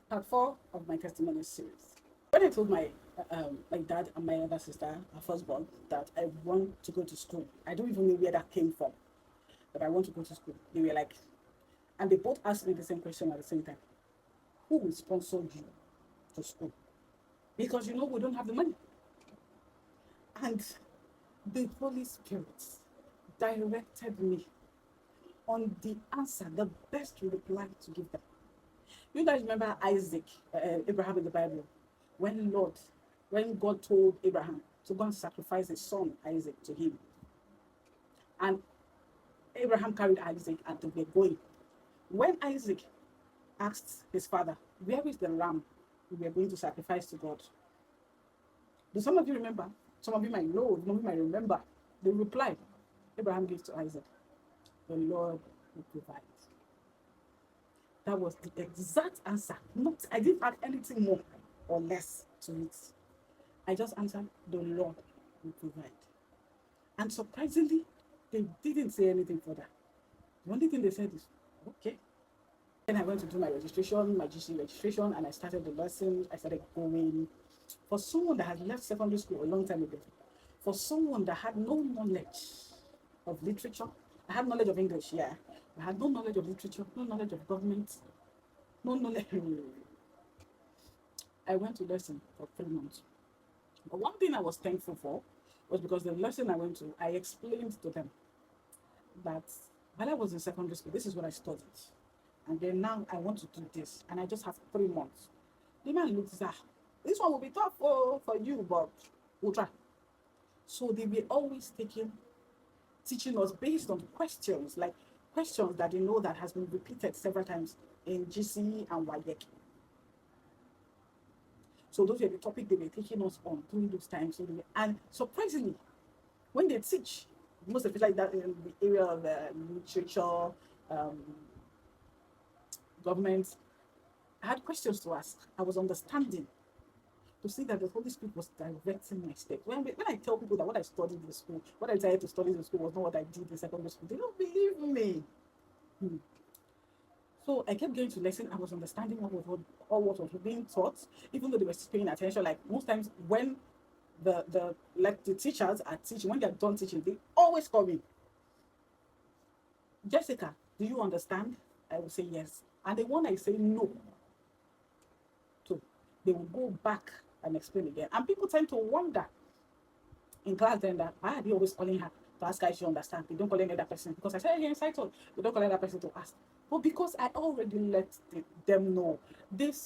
Part 4 of my testimony series. When I told my dad and my other sister, our firstborn, that I want to go to school, I don't even know where that came from, but I want to go to school. They were like, and they both asked me the same question at the same time: Who will sponsor you to school? Because we don't have the money. And the Holy Spirit directed me on the answer, the best reply to give them. You guys remember Isaac, Abraham in the Bible, when Lord, when God told Abraham to go and sacrifice his son Isaac to him, and Abraham carried Isaac and they were going. When Isaac asked his father, "Where is the ram we are going to sacrifice to God?" Do some of you remember? Some of you might know, some of you might remember. The reply Abraham gave to Isaac: "The Lord will provide." That was the exact answer. Not, I didn't add anything more or less to it. I just answered, "The Lord will provide." And surprisingly, they didn't say anything further. The only thing they said is, "Okay." Then I went to do my registration, my GC registration, and I started the lesson. I started going. For someone that had left secondary school a long time ago, for someone that had no knowledge of literature, I had knowledge of English, yeah. I had no knowledge of literature, no knowledge of government, no knowledge. I went to lesson for 3 months. But one thing I was thankful for was because the lesson I went to, I explained to them that while I was in secondary school, this is what I studied. And then now I want to do this. And I just have 3 months. The man looks at, this one will be tough for you, but we'll try. So they were always teaching us based on questions, like questions that they know that has been repeated several times in GC and WAEC. So those were the topic they were taking us on during those times. And surprisingly, when they teach, most especially that in the area of literature, um, government, I had questions to ask. I was understanding to see that the Holy Spirit was directing my steps. When I tell people that what I studied in school, what I decided to study in school was not what I did in secondary school, they don't believe me. Hmm. So I kept going to lesson. I was understanding what was being taught, even though they were paying attention. Like most times when the teachers are teaching, when they're done teaching, they always call me, "Jessica, do you understand?" I will say yes. And the one I say no to, they will go back and explain again. And people tend to wonder in class then that why are they always calling her to ask her if she understands? They don't call any other person. Because I said here inside all, they don't call any other person to ask. But because I already let them know this